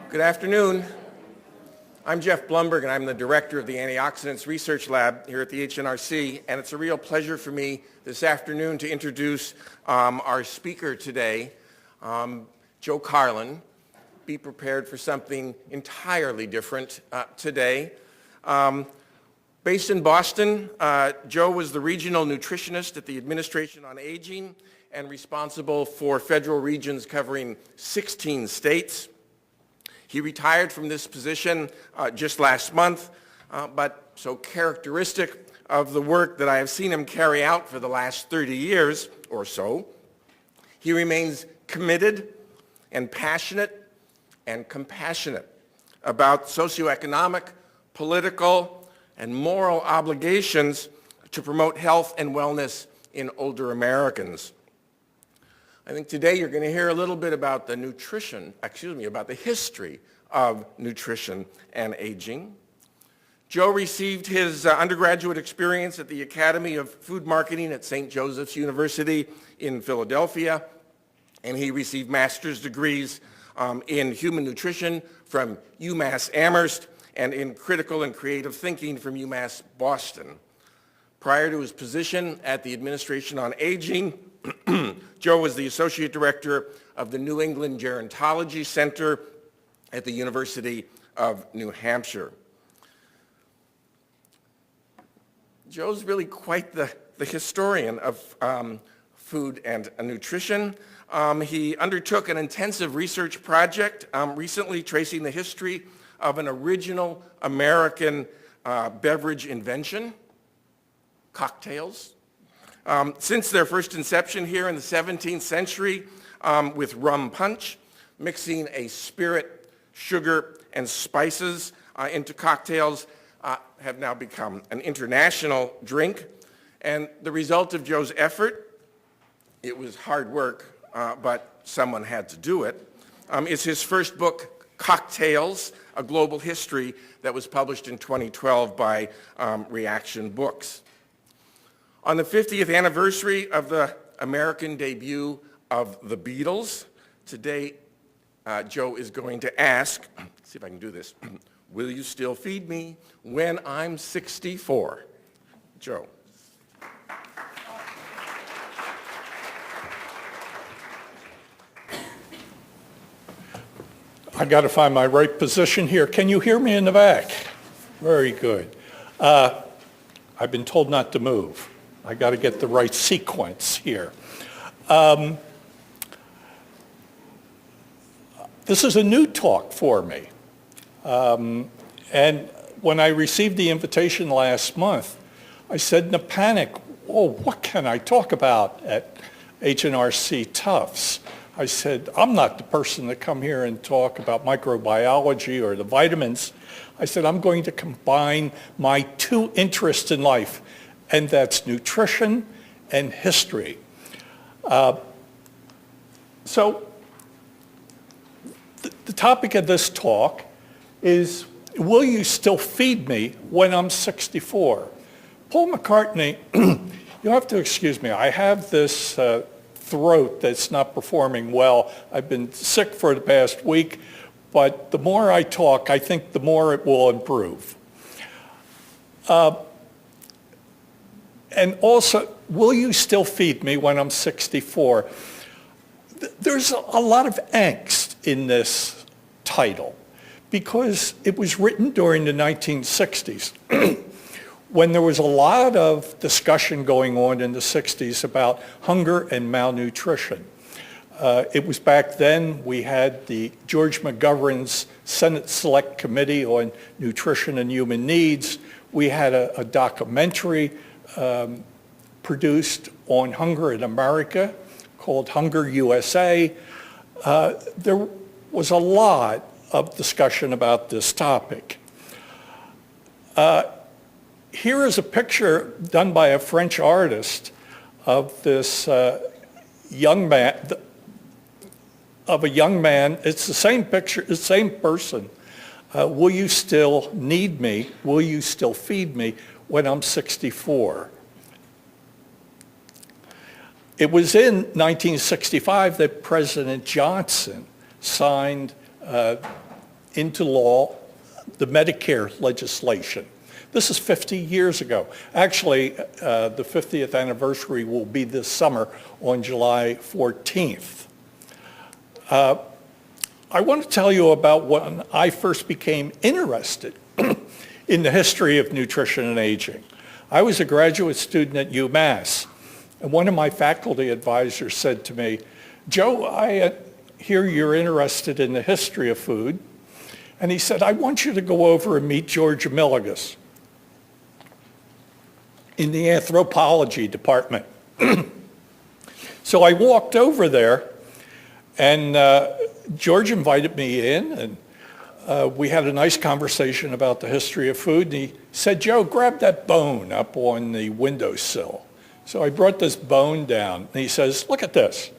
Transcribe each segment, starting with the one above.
Good afternoon. I'm Jeff Blumberg, and I'm the director of the Antioxidants Research Lab here at the HNRC, and it's a real pleasure for me this afternoon to introduce our speaker today, Joe Carlin. Be prepared for something entirely different today. Based in Boston, Joe was the regional nutritionist at the Administration on Aging and responsible for federal regions covering 16 states. He retired from this position just last month, but so characteristic of the work that I have seen him carry out for the last 30 years or so, he remains committed and passionate and compassionate about socioeconomic, political, and moral obligations to promote health and wellness in older Americans. I think today you're going to hear a little bit about the about the history of nutrition and aging. Joe received his undergraduate experience at the Academy of Food Marketing at St. Joseph's University in Philadelphia, and he received master's degrees in human nutrition from UMass Amherst and in critical and creative thinking from UMass Boston. Prior to his position at the Administration on Aging, Joe was the Associate Director of the New England Gerontology Center at the University of New Hampshire. Joe's really quite the historian of food and nutrition. He undertook an intensive research project recently tracing the history of an original American beverage invention, cocktails. Since their first inception here in the 17th century with rum punch, mixing a spirit, sugar, and spices into cocktails have now become an international drink. And the result of Joe's effort, it was hard work, but someone had to do it, is his first book, Cocktails, A Global History, that was published in 2012 by Reaction Books. On the 50th anniversary of the American debut of the Beatles, today Joe is going to ask, let's see if I can do this, will you still feed me when I'm 64? Joe. I got to find my right position here. Can you hear me in the back? Very good. I've been told not to move. I got to get the right sequence here. This is a new talk for me. And when I received the invitation last month, I said in a panic, oh, what can I talk about at HNRC Tufts? I said, I'm not the person to come here and talk about microbiology or the vitamins. I said, I'm going to combine my two interests in life, and that's nutrition and history. So the topic of this talk is, will you still feed me when I'm 64? Paul McCartney, you'll have to excuse me, I have this throat that's not performing well. I've been sick for the past week, but the more I talk, I think the more it will improve. And also, will you still feed me when I'm 64? There's a lot of angst in this title because it was written during the 1960s when there was a lot of discussion going on in the 60s about hunger and malnutrition. It was back then we had the George McGovern's Senate Select Committee on Nutrition and Human Needs. We had a documentary produced on hunger in America called Hunger USA. There was a lot of discussion about this topic. Here is a picture done by a French artist of this young man, It's the same picture, the same person. Will you still need me? Will you still feed me when I'm 64? It was in 1965 that President Johnson signed into law the Medicare legislation. This is 50 years ago. Actually, the 50th anniversary will be this summer on July 14th. I want to tell you about when I first became interested in the history of nutrition and aging. I was a graduate student at UMass, and one of my faculty advisors said to me, "Joe, I hear you're interested in the history of food." And he said, "I want you to go over and meet George Amilagis in the anthropology department." So I walked over there, and George invited me in, and we had a nice conversation about the history of food. And he said, "Joe, grab that bone up on the windowsill." So I brought this bone down, and he says, "Look at this."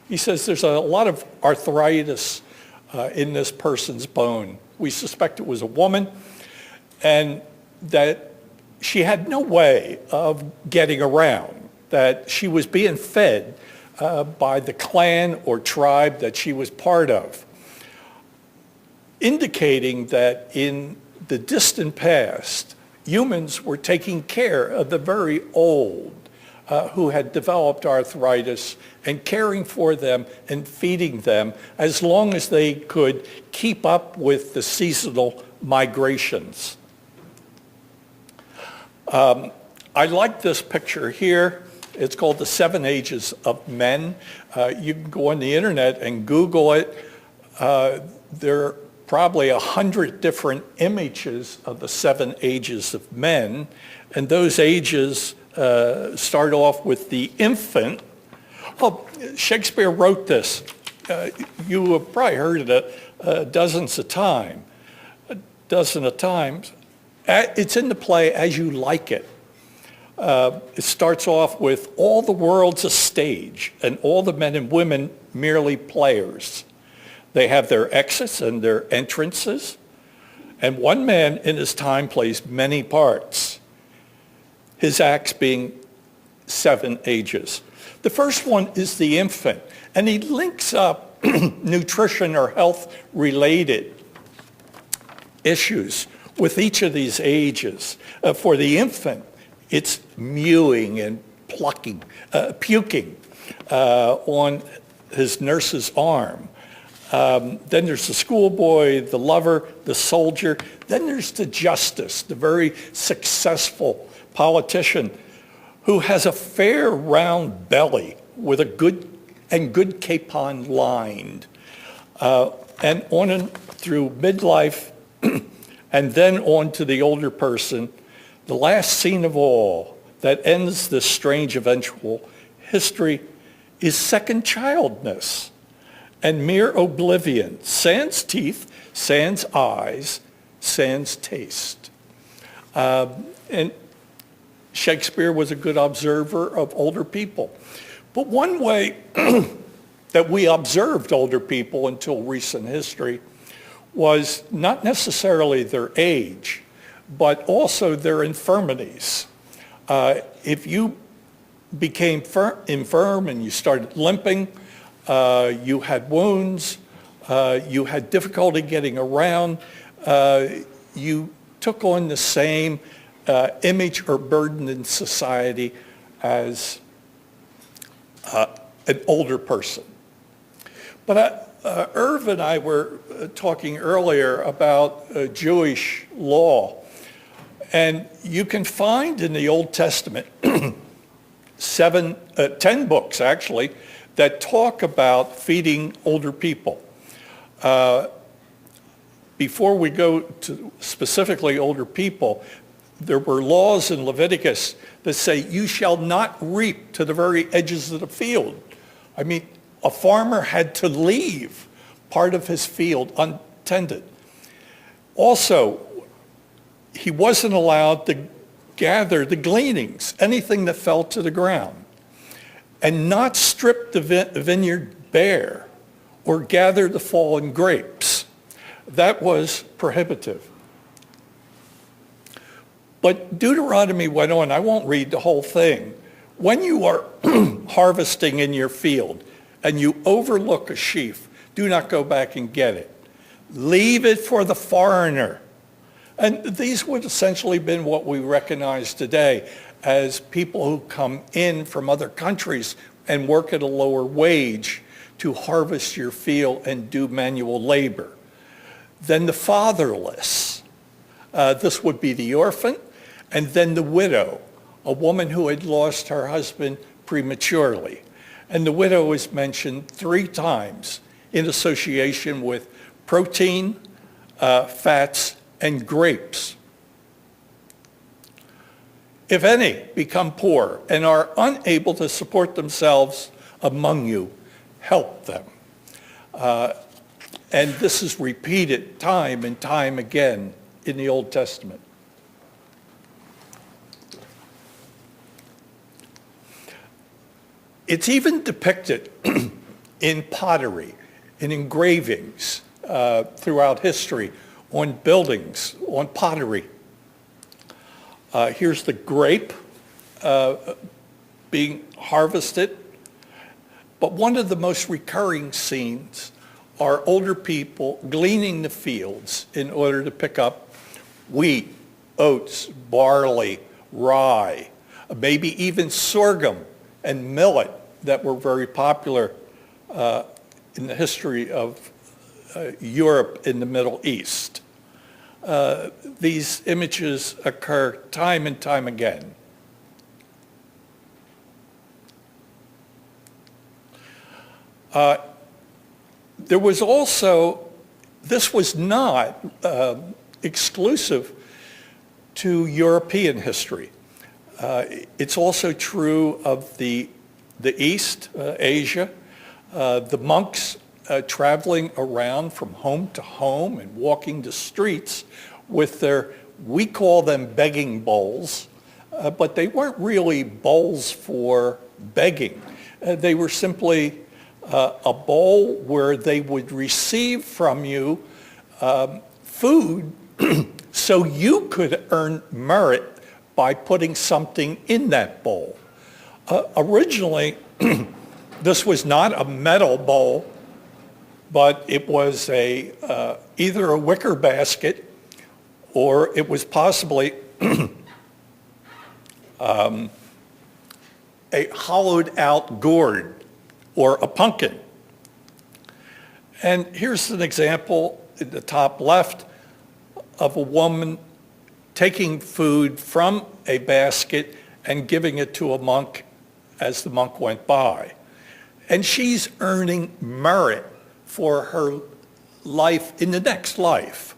He says, "There's a lot of arthritis in this person's bone. We suspect it was a woman, and that she had no way of getting around, that she was being fed by the clan or tribe that she was part of," indicating that in the distant past, humans were taking care of the very old who had developed arthritis and caring for them and feeding them as long as they could keep up with the seasonal migrations. I like this picture here. It's called The 7 Ages of Men. You can go on the internet and Google it. There are probably 100 different images of the 7 ages of men, and those ages start off with the infant. Oh, Shakespeare wrote this. You have probably heard it dozens of times. It's in the play As You Like It. It starts off with all the world's a stage and all the men and women merely players. They have their exits and their entrances, and one man in his time plays many parts, his acts being 7 ages. The first one is the infant, and he links up nutrition or health-related issues with each of these ages. For the infant, it's mewing and puking on his nurse's arm. Then there's the schoolboy, the lover, the soldier. Then there's the justice, the very successful politician who has a fair round belly with a good capon lined. And on and through midlife and then on to the older person, the last scene of all that ends this strange eventual history is second childness and mere oblivion, sans teeth, sans eyes, sans taste. And Shakespeare was a good observer of older people. But one way that we observed older people until recent history was not necessarily their age, but also their infirmities. If you became infirm and you started limping, you had wounds, you had difficulty getting around, you took on the same image or burden in society as an older person. But Irv and I were talking earlier about Jewish law, and you can find in the Old Testament 10 books actually that talk about feeding older people. Before we go to specifically older people, there were laws in Leviticus that say you shall not reap to the very edges of the field. I mean, a farmer had to leave part of his field untended. Also, he wasn't allowed to gather the gleanings, anything that fell to the ground, and not strip the vineyard bare or gather the fallen grapes. That was prohibitive. But Deuteronomy went on, I won't read the whole thing. When you are harvesting in your field and you overlook a sheaf, do not go back and get it. Leave it for the foreigner. And these would essentially been what we recognize today as people who come in from other countries and work at a lower wage to harvest your field and do manual labor. Then the fatherless. This would be the orphan, and then the widow, a woman who had lost her husband prematurely. And the widow is mentioned 3 times in association with protein, fats, and grapes. If any become poor and are unable to support themselves among you, help them. And this is repeated time and time again in the Old Testament. It's even depicted in pottery, in engravings throughout history, on buildings, on pottery. Here's the grape being harvested. But one of the most recurring scenes are older people gleaning the fields in order to pick up wheat, oats, barley, rye, maybe even sorghum and millet that were very popular in the history of Europe in the Middle East. These images occur time and time again. There was also, this was not exclusive to European history. It's also true of the East, Asia. The monks traveling around from home to home and walking the streets with their, we call them begging bowls, but they weren't really bowls for begging. They were simply a bowl where they would receive from you food so you could earn merit by putting something in that bowl. Originally, this was not a metal bowl, but it was either a wicker basket or it was possibly a hollowed out gourd or a pumpkin. And here's an example in the top left of a woman taking food from a basket and giving it to a monk as the monk went by. And she's earning merit for her life in the next life.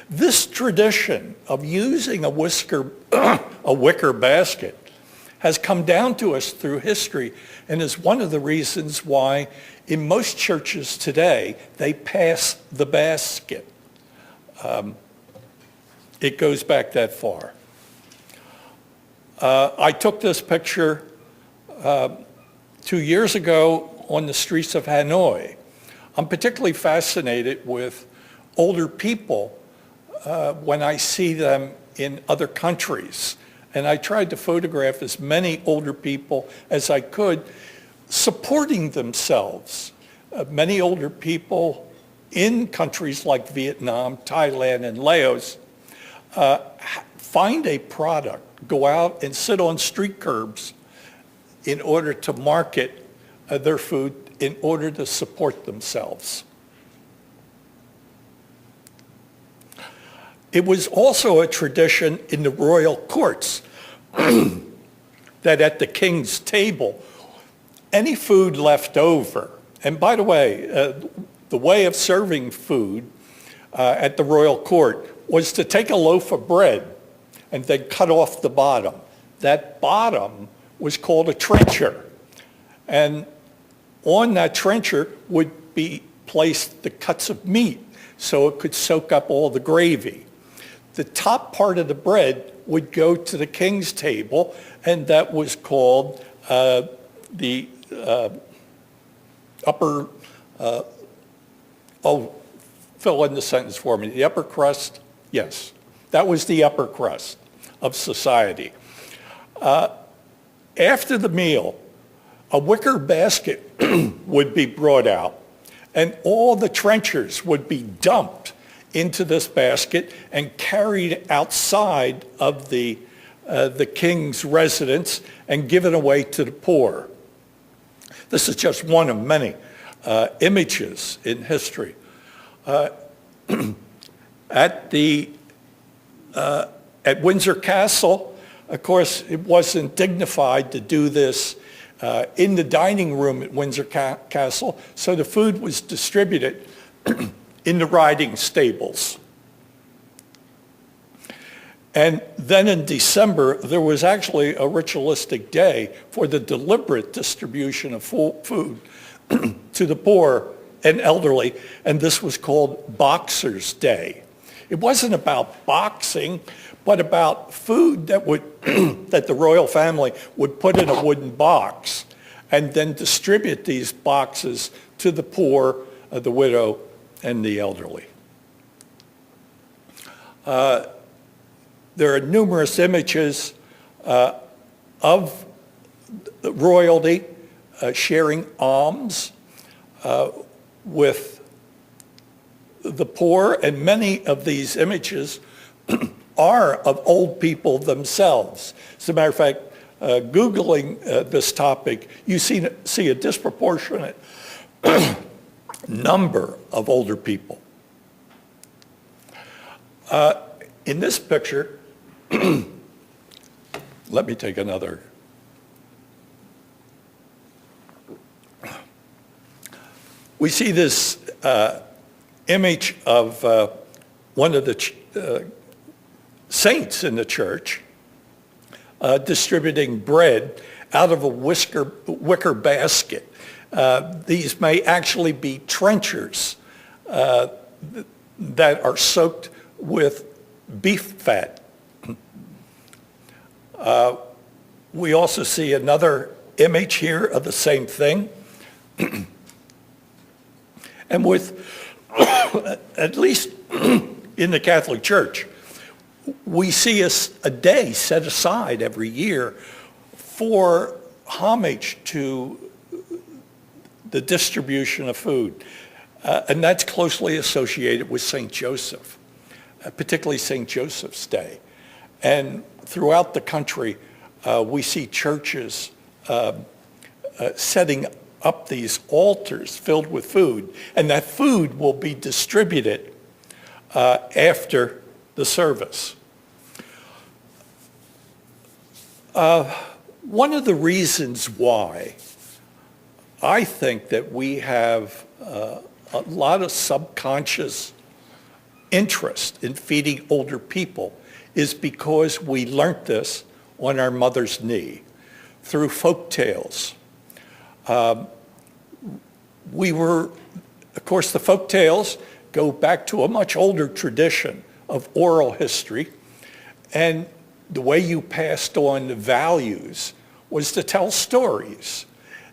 This tradition of using a wicker basket has come down to us through history and is one of the reasons why in most churches today they pass the basket. It goes back that far. I took this picture 2 years ago on the streets of Hanoi. I'm particularly fascinated with older people when I see them in other countries. And I tried to photograph as many older people as I could supporting themselves. Many older people in countries like Vietnam, Thailand, and Laos find a product, go out and sit on street curbs in order to market their food in order to support themselves. It was also a tradition in the royal courts that at the king's table, any food left over, and by the way of serving food at the royal court was to take a loaf of bread and then cut off the bottom. That bottom was called a trencher. And on that trencher would be placed the cuts of meat so it could soak up all the gravy. The top part of the bread would go to the king's table, and that was called the upper, fill in the sentence for me. The upper crust? Yes, that was the upper crust of society. After the meal, a wicker basket would be brought out, And all the trenchers would be dumped into this basket and carried outside of the king's residence and given away to the poor. This is just one of many images in history. At Windsor Castle, of course, it wasn't dignified to do this in the dining room at Windsor Castle, so the food was distributed in the riding stables. And then in December, there was actually a ritualistic day for the deliberate distribution of food to the poor and elderly, and this was called Boxers' Day. It wasn't about boxing, but about food that that the royal family would put in a wooden box and then distribute these boxes to the poor, the widow, and the elderly. There are numerous images of royalty sharing alms with the poor, and many of these images are of old people themselves. As a matter of fact, Googling this topic, you see a disproportionate number of older people. In this picture, let me take another. We see this image of one of the saints in the church distributing bread out of a wicker basket. These may actually be trenchers that are soaked with beef fat. We also see another image here of the same thing. And with, at least in the Catholic Church, we see a day set aside every year for homage to the distribution of food. And that's closely associated with St. Joseph, particularly St. Joseph's Day. And throughout the country, we see churches setting up these altars filled with food, and that food will be distributed after the service. One of the reasons why I think that we have a lot of subconscious interest in feeding older people is because we learned this on our mother's knee through folk tales. Of course, the folk tales go back to a much older tradition of oral history, and the way you passed on the values was to tell stories.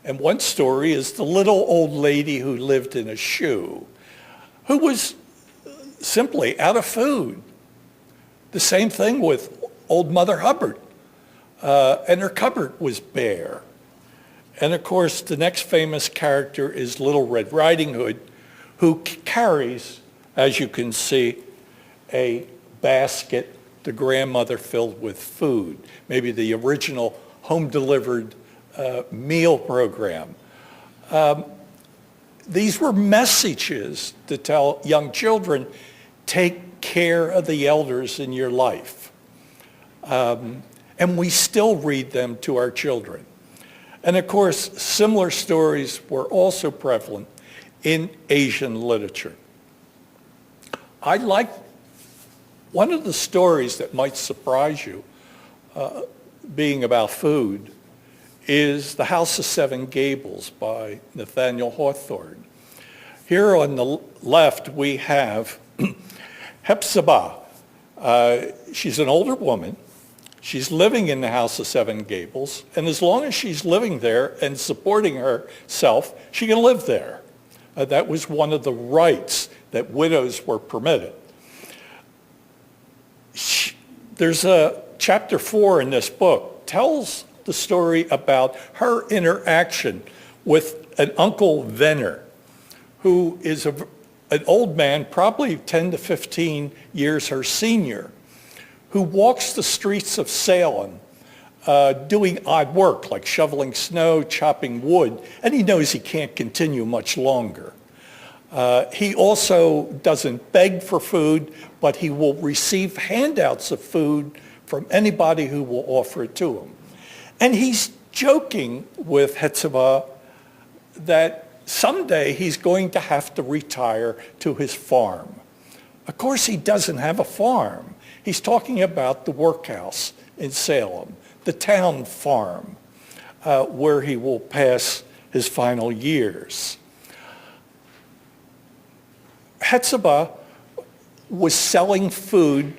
And one story is the little old lady who lived in a shoe, who was simply out of food. The same thing with old Mother Hubbard, and her cupboard was bare. And of course, the next famous character is Little Red Riding Hood, who carries, as you can see, a basket, the grandmother filled with food, maybe the original home-delivered meal program. These were messages to tell young children, take care of the elders in your life. And we still read them to our children. And of course, similar stories were also prevalent in Asian literature. I like one of the stories that might surprise you, being about food, is The House of Seven Gables by Nathaniel Hawthorne. Here on the left, we have Hepzibah. She's an older woman. She's living in the House of Seven Gables, and as long as she's living there and supporting herself, she can live there. That was one of the rights that widows were permitted. There's a chapter 4 in this book tells the story about her interaction with an Uncle Venner, who is an old man, probably 10 to 15 years her senior, who walks the streets of Salem doing odd work like shoveling snow, chopping wood, and he knows he can't continue much longer. He also doesn't beg for food, but he will receive handouts of food from anybody who will offer it to him. And he's joking with Hetzibah that someday he's going to have to retire to his farm. Of course, he doesn't have a farm. He's talking about the workhouse in Salem, the town farm, where he will pass his final years. Hetzibah was selling food,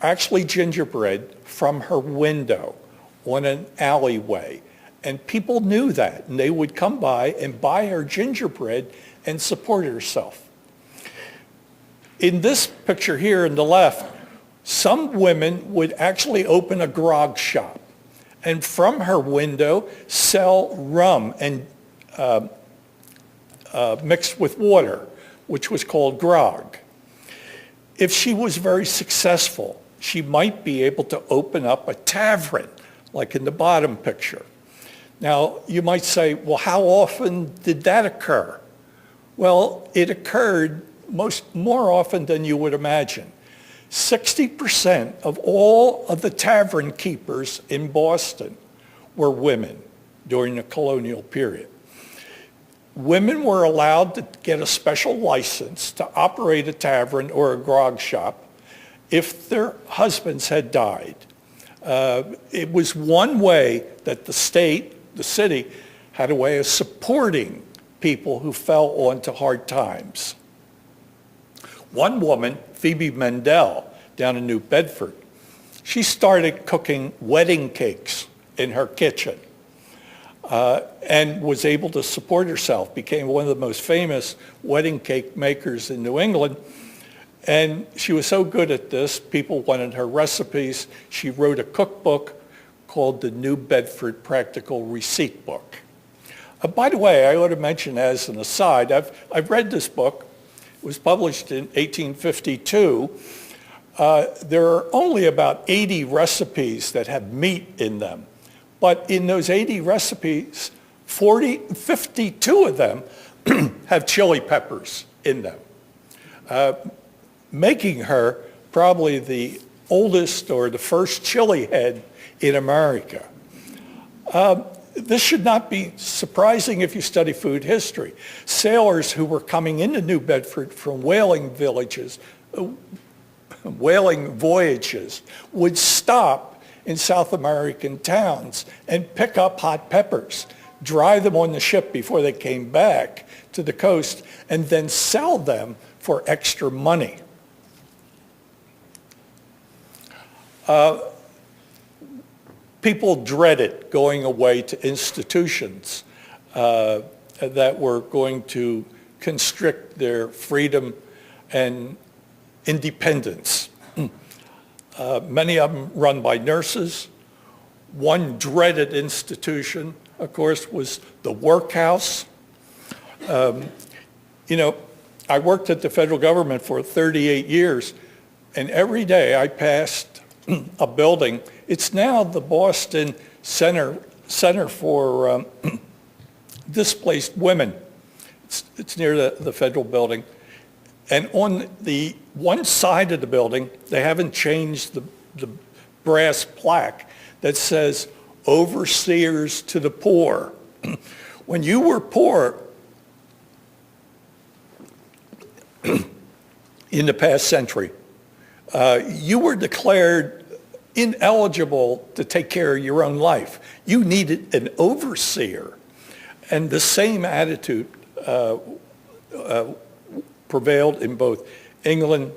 actually gingerbread, from her window on an alleyway. And people knew that, and they would come by and buy her gingerbread and support herself. In this picture here on the left, some women would actually open a grog shop and from her window sell rum and mixed with water, which was called grog. If she was very successful, she might be able to open up a tavern, like in the bottom picture. Now, you might say, well, how often did that occur? Well, it occurred more often than you would imagine. 60% of all of the tavern keepers in Boston were women during the colonial period. Women were allowed to get a special license to operate a tavern or a grog shop if their husbands had died. It was one way that the city, had a way of supporting people who fell onto hard times. One woman, Phoebe Mendel, down in New Bedford, she started cooking wedding cakes in her kitchen and was able to support herself, became one of the most famous wedding cake makers in New England. And she was so good at this, people wanted her recipes. She wrote a cookbook called the New Bedford Practical Receipt Book. By the way, I ought to mention as an aside, I've read this book. It was published in 1852. There are only about 80 recipes that have meat in them. But in those 80 recipes, 52 of them have chili peppers in them, making her probably the oldest or the first chili head in America. This should not be surprising if you study food history. Sailors who were coming into New Bedford from whaling voyages would stop in South American towns and pick up hot peppers, dry them on the ship before they came back to the coast, and then sell them for extra money. People dreaded going away to institutions that were going to constrict their freedom and independence. Many of them run by nurses. One dreaded institution, of course, was the workhouse. I worked at the federal government for 38 years, and every day I passed a building. It's now the Boston Center for Displaced Women. It's near the federal building. And on the one side of the building, they haven't changed the brass plaque that says, "Overseers to the poor." When you were poor in the past century, you were declared ineligible to take care of your own life. You needed an overseer. And the same attitude prevailed in both England,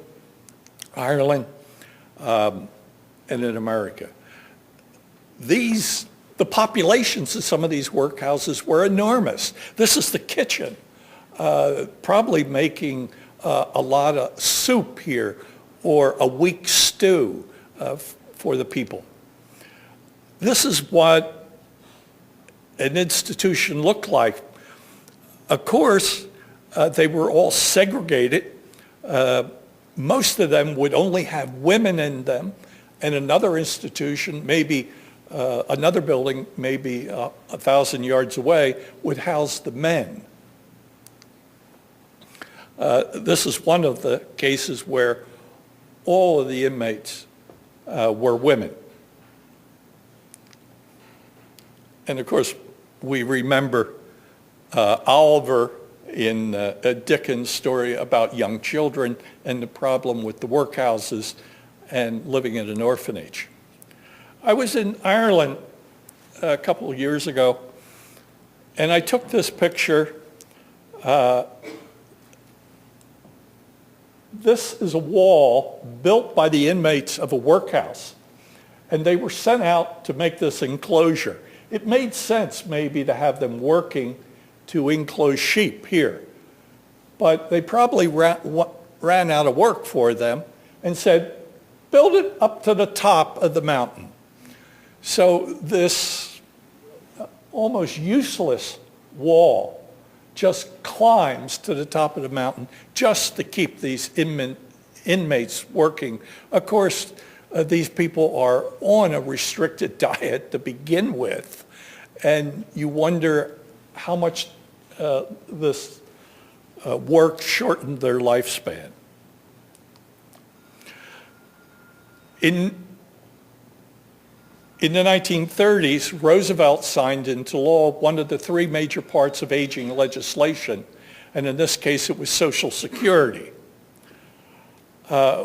Ireland, and in America. The populations of some of these workhouses were enormous. This is the kitchen, probably making a lot of soup here or a weak stew for the people. This is what an institution looked like. Of course, They were all segregated. Most of them would only have women in them, and another institution, maybe another building, maybe 1,000 yards away, would house the men. This is one of the cases where all of the inmates were women. And of course, we remember Oliver in Dickens' story about young children and the problem with the workhouses and living in an orphanage. I was in Ireland a couple of years ago, and I took this picture. This is a wall built by the inmates of a workhouse, and they were sent out to make this enclosure. It made sense maybe to have them working to enclose sheep here, but they probably ran out of work for them and said, build it up to the top of the mountain. So this almost useless wall just climbs to the top of the mountain just to keep these inmates working. Of course, these people are on a restricted diet to begin with, and you wonder how much this work shortened their lifespan. In the 1930s, Roosevelt signed into law one of the three major parts of aging legislation, and in this case it was Social Security.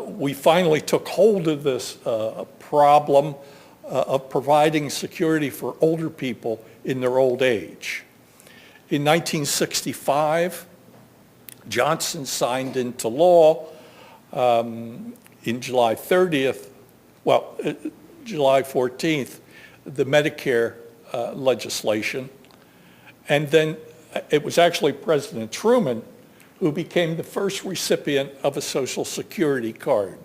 We finally took hold of this problem of providing security for older people in their old age. In 1965, Johnson signed into law in July 30th, July 14th, the Medicare legislation. And then it was actually President Truman who became the first recipient of a Social Security card.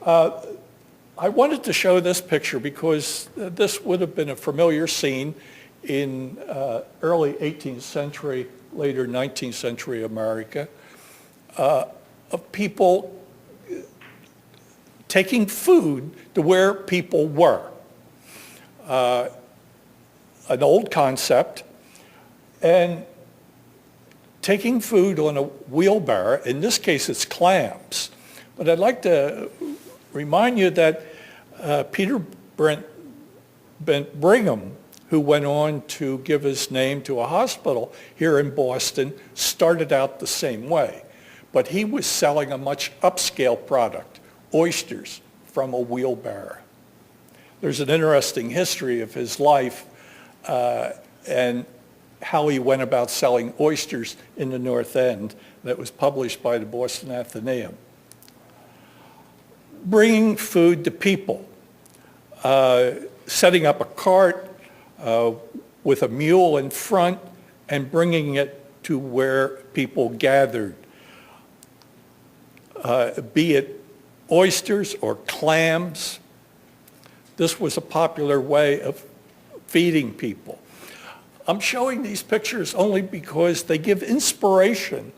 I wanted to show this picture because this would have been a familiar scene in early 18th century, later 19th century America, of people taking food to where people were. An old concept, and taking food on a wheelbarrow, in this case it's clams. But I'd like to remind you that Peter Brent Brigham, who went on to give his name to a hospital here in Boston, started out the same way. But he was selling a much upscale product, oysters from a wheelbarrow. There's an interesting history of his life and how he went about selling oysters in the North End that was published by the Boston Athenaeum. Bringing food to people, setting up a cart with a mule in front and bringing it to where people gathered, be it oysters or clams. This was a popular way of feeding people. I'm showing these pictures only because they give inspiration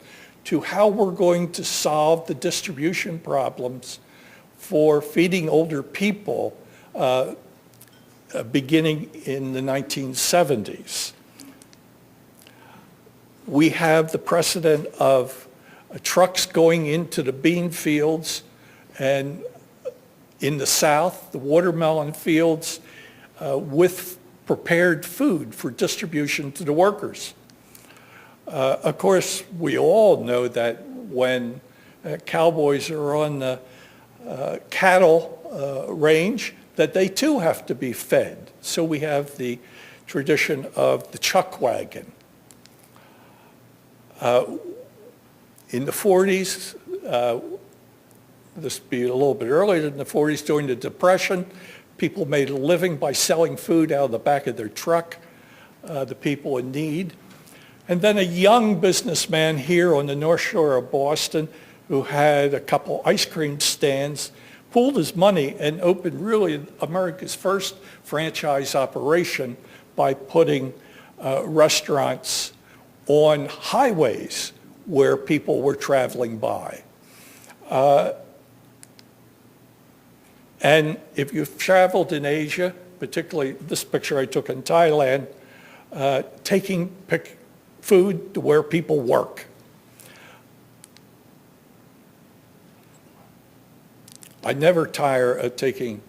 to how we're going to solve the distribution problems for feeding older people beginning in the 1970s. We have the precedent of trucks going into the bean fields, and in the South, the watermelon fields with prepared food for distribution to the workers. Of course, we all know that when cowboys are on the cattle range, that they too have to be fed. So we have the tradition of the chuck wagon. In the 40s, this would be a little bit earlier than the 40s, during the Depression, people made a living by selling food out of the back of their truck, the people in need. And then a young businessman here on the North Shore of Boston who had a couple ice cream stands, pooled his money and opened really America's first franchise operation by putting restaurants on highways where people were traveling by. And if you've traveled in Asia, particularly this picture I took in Thailand, taking food to where people work. I never tire of taking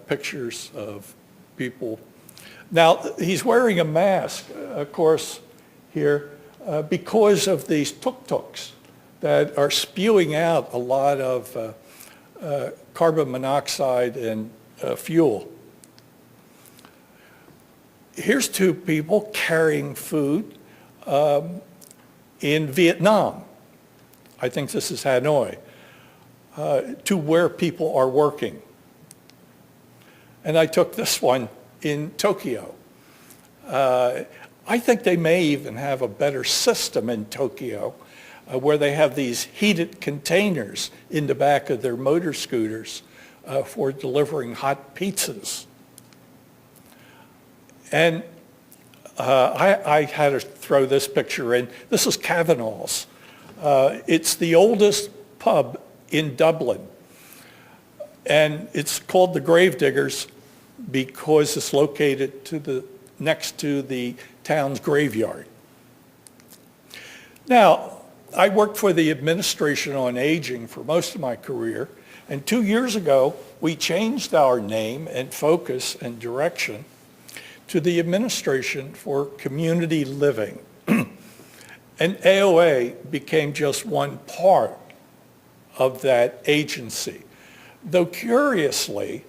pictures of people. Now, he's wearing a mask, of course, here, because of these tuk-tuks that are spewing out a lot of carbon monoxide and fuel. Here's two people carrying food in Vietnam. I think this is Hanoi, to where people are working. And I took this one in Tokyo. I think they may even have a better system in Tokyo where they have these heated containers in the back of their motor scooters for delivering hot pizzas. And I had to throw this picture in. This is Kavanaugh's. It's the oldest pub in Dublin. And it's called the Gravediggers because it's located next to the town's graveyard. Now, I worked for the Administration on Aging for most of my career, and 2 years ago, we changed our name and focus and direction to the Administration for Community Living. And AOA became just one part of that agency. Though curiously,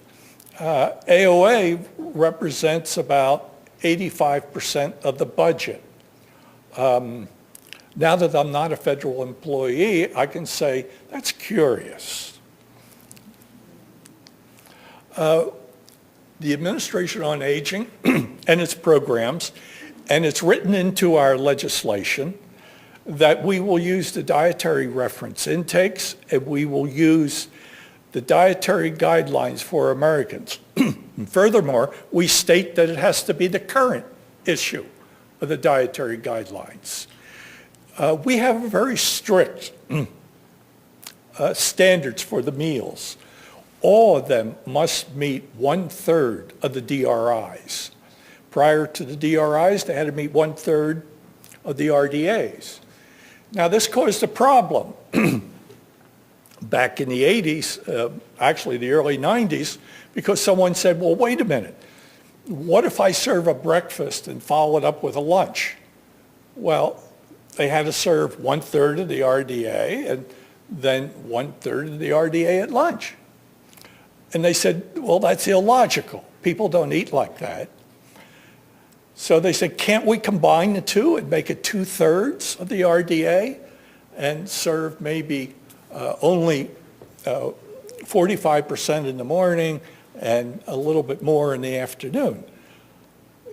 AOA represents about 85% of the budget. Now that I'm not a federal employee, I can say that's curious. The Administration on Aging and its programs, and it's written into our legislation that we will use the dietary reference intakes and we will use the dietary guidelines for Americans. And furthermore, we state that it has to be the current issue of the dietary guidelines. We have very strict standards for the meals. All of them must meet 1/3 of the DRIs. Prior to the DRIs, they had to meet 1/3 of the RDAs. Now, this caused a problem back in the 80s, actually the early 90s, because someone said, well, wait a minute. What if I serve a breakfast and follow it up with a lunch? Well, they had to serve 1/3 of the RDA and then 1/3 of the RDA at lunch. And they said, well, that's illogical. People don't eat like that. So they said, can't we combine the two and make it 2/3 of the RDA and serve maybe only 45% in the morning and a little bit more in the afternoon?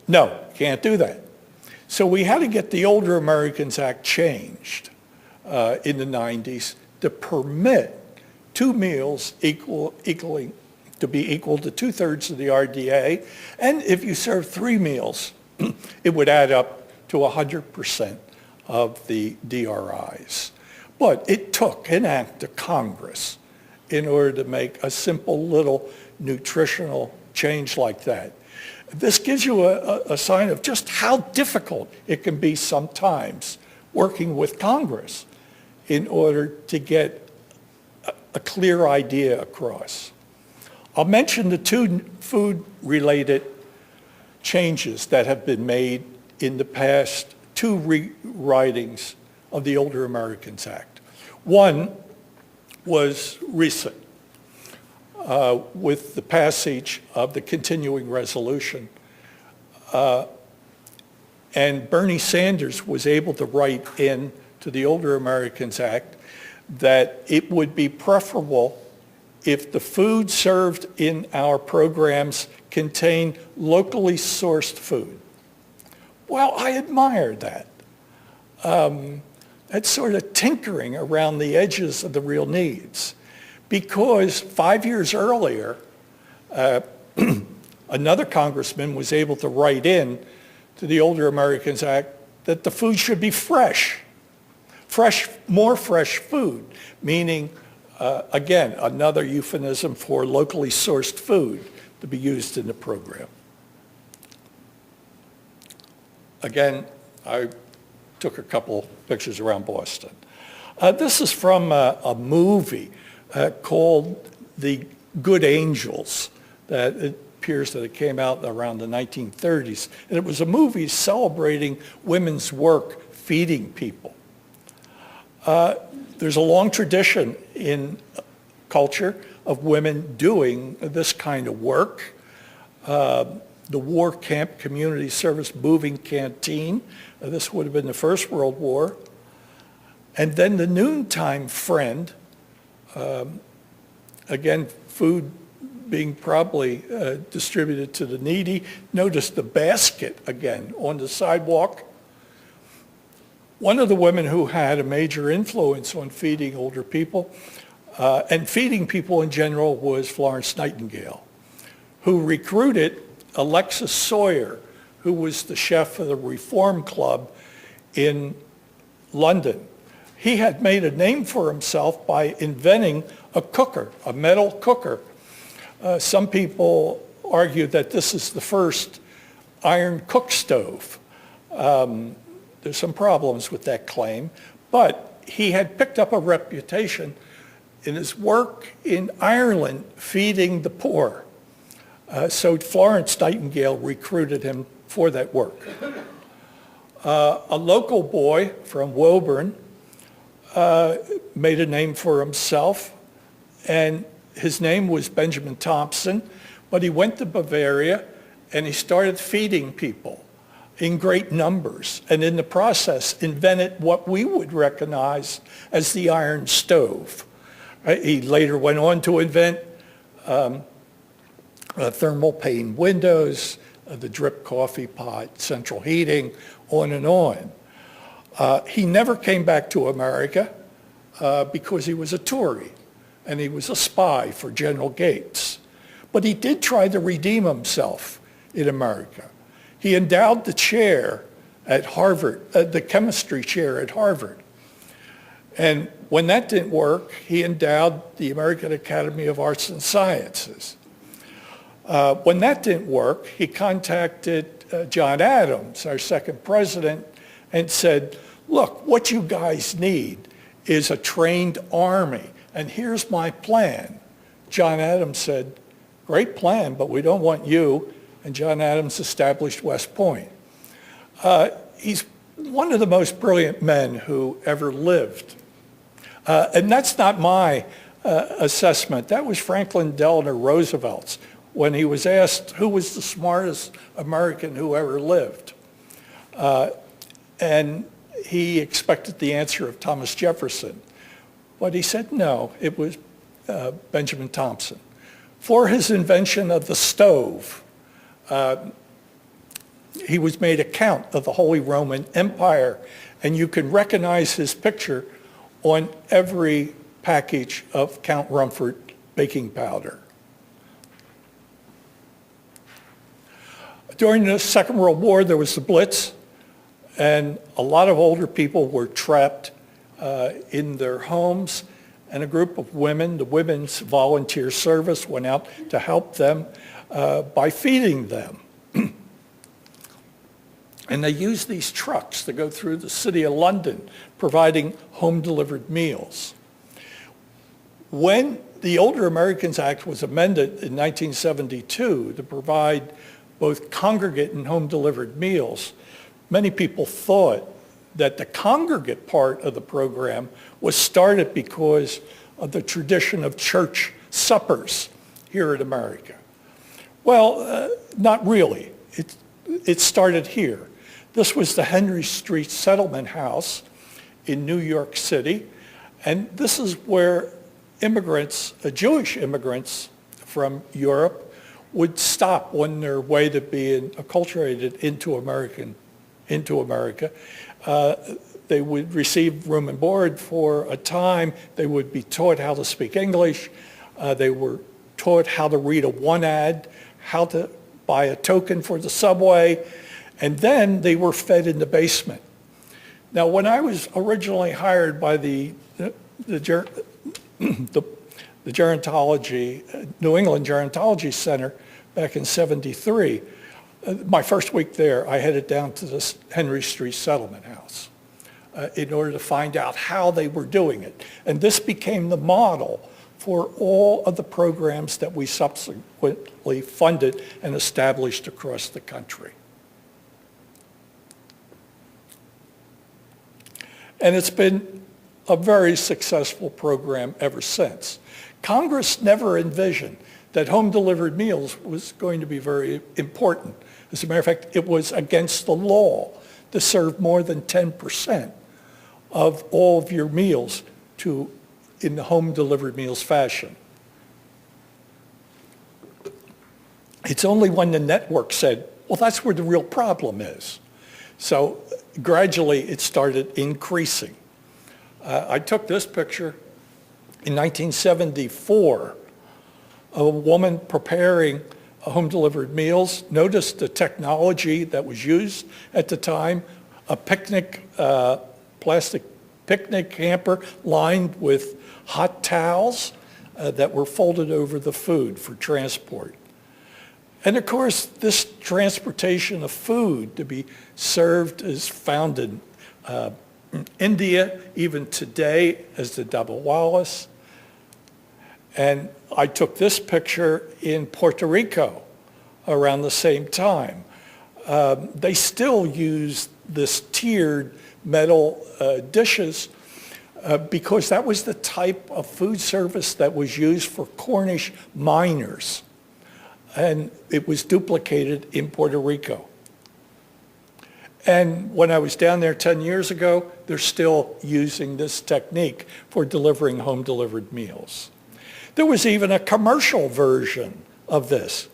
No, can't do that. So we had to get the Older Americans Act changed in the 90s to permit 2 meals to be equal to 2/3 of the RDA. And if you serve 3 meals, it would add up to 100% of the DRIs. But it took an act of Congress in order to make a simple little nutritional change like that. This gives you a sign of just how difficult it can be sometimes working with Congress in order to get a clear idea across. I'll mention the 2 food-related changes that have been made in the past 2 rewritings of the Older Americans Act. One was recent with the passage of the continuing resolution. And Bernie Sanders was able to write in to the Older Americans Act that it would be preferable if the food served in our programs contained locally sourced food. Well, I admire that. That's sort of tinkering around the edges of the real needs. Because 5 years earlier, another congressman was able to write in to the Older Americans Act that the food should be fresh, more fresh food, meaning, again, another euphemism for locally sourced food to be used in the program. Again, I took a couple pictures around Boston. This is from a movie called The Good Angels. That it appears that it came out around the 1930s. And it was a movie celebrating women's work feeding people. There's a long tradition in culture of women doing this kind of work. The War Camp Community Service Moving Canteen. This would have been the First World War. And then the Noontime Friend, again, food being probably distributed to the needy. Notice the basket again on the sidewalk. One of the women who had a major influence on feeding older people and feeding people in general was Florence Nightingale, who recruited Alexis Sawyer, who was the chef of the Reform Club in London. He had made a name for himself by inventing a cooker, a metal cooker. Some people argue that this is the first iron cook stove. There's some problems with that claim, but he had picked up a reputation in his work in Ireland feeding the poor. So Florence Nightingale recruited him for that work. A local boy from Woburn made a name for himself, and his name was Benjamin Thompson, but he went to Bavaria and he started feeding people in great numbers, and in the process invented what we would recognize as the iron stove. He later went on to invent thermal pane windows, the drip coffee pot, central heating, on and on. He never came back to America because he was a Tory and he was a spy for General Gates. But he did try to redeem himself in America. He endowed the chair at Harvard, the chemistry chair at Harvard. And when that didn't work, he endowed the American Academy of Arts and Sciences. When that didn't work, he contacted John Adams, our second president, and said, look, what you guys need is a trained army, and here's my plan. John Adams said, great plan, but we don't want you. And John Adams established West Point. He's one of the most brilliant men who ever lived. And that's not my assessment. That was Franklin Delano Roosevelt's when he was asked who was the smartest American who ever lived. And he expected the answer of Thomas Jefferson. But he said no, it was Benjamin Thompson. For his invention of the stove, he was made a count of the Holy Roman Empire, and you can recognize his picture on every package of Count Rumford baking powder. During the Second World War, there was the Blitz, and a lot of older people were trapped in their homes, and a group of women, the Women's Volunteer Service, went out to help them by feeding them. And they used these trucks to go through the city of London, providing home-delivered meals. When the Older Americans Act was amended in 1972 to provide both congregate and home-delivered meals, many people thought that the congregate part of the program was started because of the tradition of church suppers here in America. Well, not really. It started here. This was the Henry Street Settlement House in New York City, and this is where immigrants, Jewish immigrants from Europe, would stop on their way to being acculturated into America. They would receive room and board for a time. They would be taught how to speak English. They were taught how to read a one-ad, how to buy a token for the subway, And then they were fed in the basement. Now, when I was originally hired by the gerontology, New England Gerontology Center back in '73, my first week there, I headed down to this Henry Street Settlement House in order to find out how they were doing it. And this became the model for all of the programs that we subsequently funded and established across the country. And it's been a very successful program ever since. Congress never envisioned that home-delivered meals was going to be very important. As a matter of fact, it was against the law to serve more than 10% of all of your meals in the home-delivered meals fashion. It's only when the network said, well, that's where the real problem is. So gradually it started increasing. I took this picture in 1974 of a woman preparing home-delivered meals. Notice the technology that was used at the time, a plastic picnic hamper lined with hot towels that were folded over the food for transport. And of course, this transportation of food to be served is found in India, even today, as the double wallis. And I took this picture in Puerto Rico around the same time. They still use this tiered metal dishes because that was the type of food service that was used for Cornish miners. And it was duplicated in Puerto Rico. And when I was down there 10 years ago, they're still using this technique for delivering home-delivered meals. There was even a commercial version of this.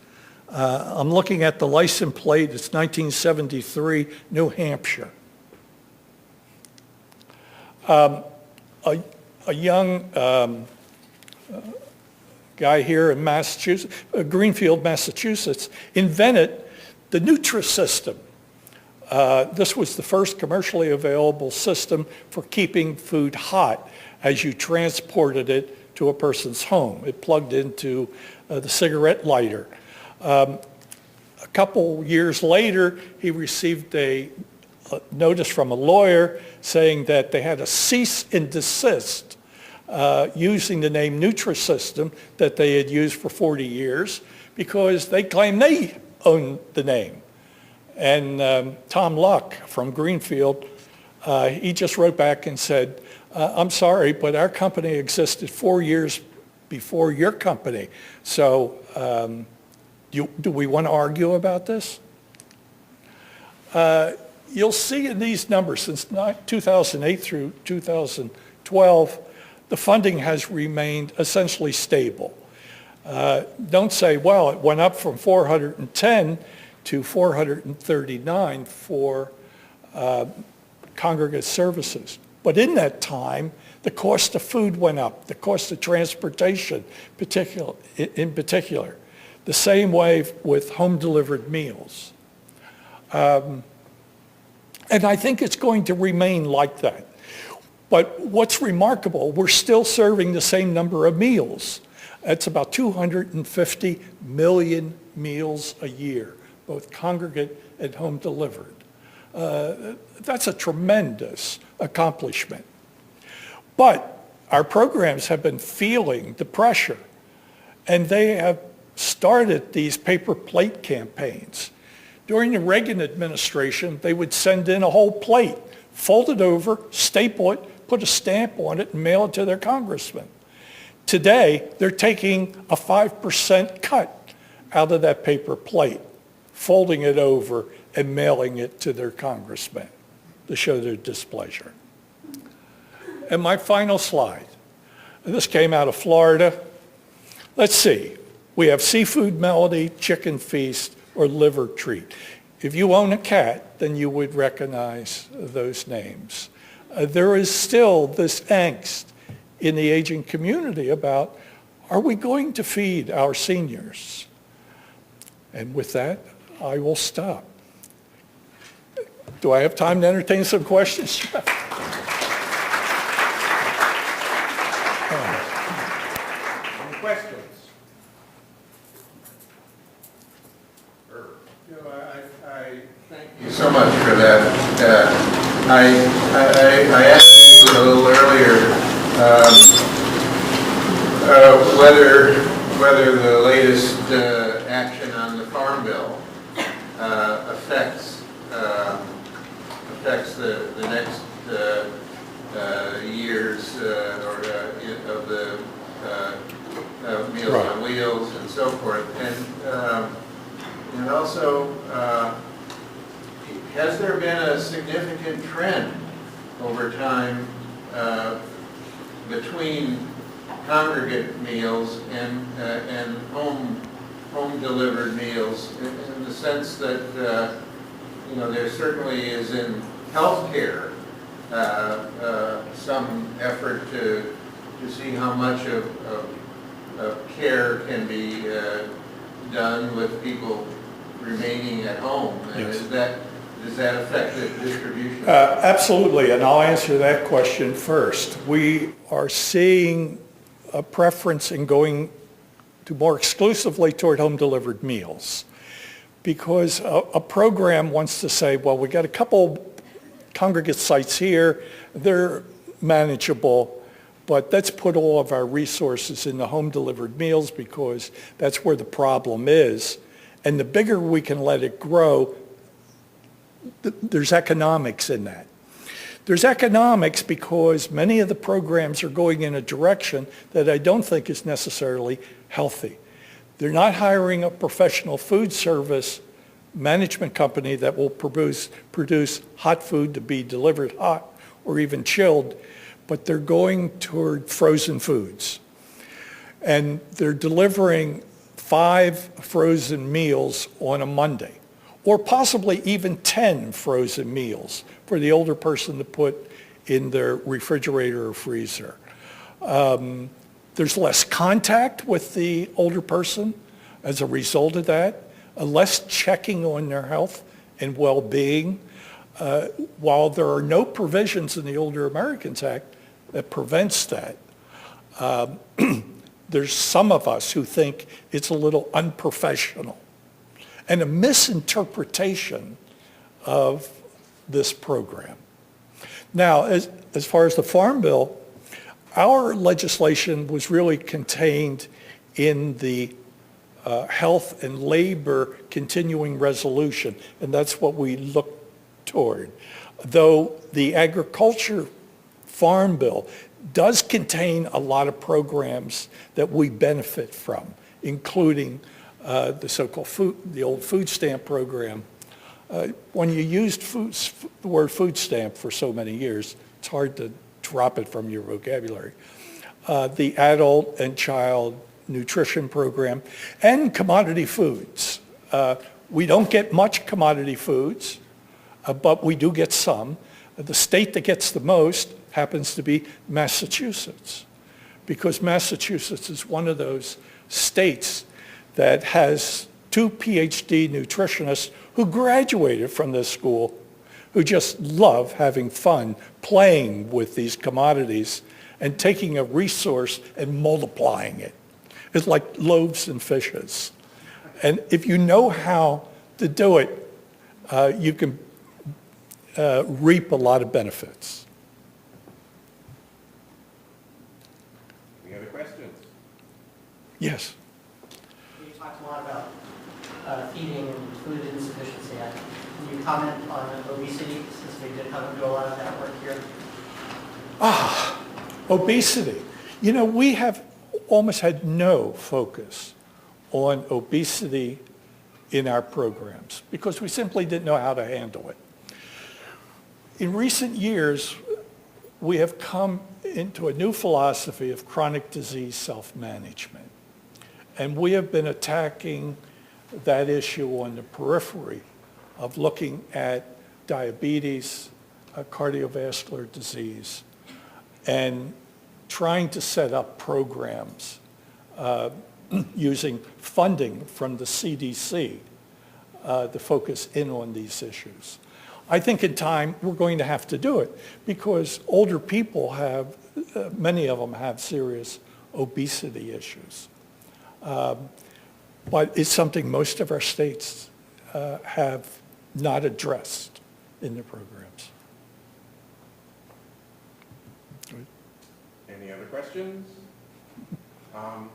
I'm looking at the license plate. It's 1973, New Hampshire. A young guy here in Massachusetts, Greenfield, Massachusetts, invented the Nutrisystem. This was the first commercially available system for keeping food hot as you transported it to a person's home. It plugged into the cigarette lighter. A couple years later, he received a notice from a lawyer saying that they had to cease and desist using the name Nutrisystem that they had used for 40 years because they claimed they owned the name. And Tom Luck from Greenfield, he just wrote back and said, I'm sorry, but our company existed 4 years before your company. So do we want to argue about this? You'll see in these numbers, since 2008 through 2012, the funding has remained essentially stable. Don't say, well, it went up from 410 to 439 for congregate services. But in that time, the cost of food went up, the cost of transportation in particular. The same way with home-delivered meals. And I think it's going to remain like that. But what's remarkable, we're still serving the same number of meals. It's about 250 million meals a year, both congregate and home-delivered. That's a tremendous accomplishment. But our programs have been feeling the pressure, and they have started these paper plate campaigns. During the Reagan administration, they would send in a whole plate, fold it over, staple it, put a stamp on it, and mail it to their congressman. Today, they're taking a 5% cut out of that paper plate, folding it over and mailing it to their congressman to show their displeasure. And my final slide. This came out of Florida. Let's see. We have Seafood Melody, Chicken Feast, or Liver Treat. If you own a cat, then you would recognize those names. There is still this angst in the aging community about, are we going to feed our seniors? And with that, I will stop. Do I have time to entertain some questions, Jeff? Any questions? I thank you so much for that. I asked you a little earlier whether the latest action on the Farm Bill affects the next years of the Meals Right. on Wheels and so forth, and also has there been a significant trend over time between congregate meals and home delivered meals, in the sense that there certainly is in healthcare some effort to see how much of care can be done with people remaining at home, and Yes. does that affect the distribution? Absolutely, and I'll answer that question first. We are seeing a preference in going to more exclusively toward home-delivered meals, because a program wants to say, well, we got a couple congregate sites here, they're manageable, but let's put all of our resources in the home-delivered meals because that's where the problem is. And the bigger we can let it grow, there's economics in that. There's economics because many of the programs are going in a direction that I don't think is necessarily healthy. They're not hiring a professional food service management company that will produce hot food to be delivered hot or even chilled, but they're going toward frozen foods. And they're delivering 5 frozen meals on a Monday, or possibly even 10 frozen meals for the older person to put in their refrigerator or freezer. There's less contact with the older person as a result of that, less checking on their health and well-being. While there are no provisions in the Older Americans Act that prevents that, there's some of us who think it's a little unprofessional and a misinterpretation of this program. Now, as far as the Farm Bill, our legislation was really contained in the Health and Labor Continuing Resolution, and that's what we look toward. Though the Agriculture Farm Bill does contain a lot of programs that we benefit from, including the so-called the old food stamp program. When you used the word food stamp for so many years, it's hard to drop it from your vocabulary. The adult and child nutrition program and commodity foods. We don't get much commodity foods, but we do get some. The state that gets the most happens to be Massachusetts, because Massachusetts is one of those states that has 2 PhD nutritionists who graduated from this school, who just love having fun playing with these commodities and taking a resource and multiplying it. It's like loaves and fishes. And if you know how to do it, you can reap a lot of benefits. Any other questions? Yes. You talked a lot about feeding and food insufficiency. Can you comment on obesity, since we did have to do a lot of that work here? Obesity. You know, we have almost had no focus on obesity in our programs because we simply didn't know how to handle it. In recent years, we have come into a new philosophy of chronic disease self-management. And we have been attacking that issue on the periphery of looking at diabetes, cardiovascular disease, and trying to set up programs using funding from the CDC to focus in on these issues. I think in time, we're going to have to do it because older people have, many of them have serious obesity issues. But it's something most of our states have not addressed in their programs. Any other questions?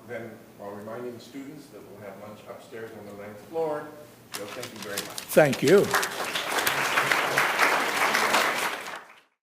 Then while reminding the students that we'll have lunch upstairs on the 9th floor, Joe, thank you very much. Thank you.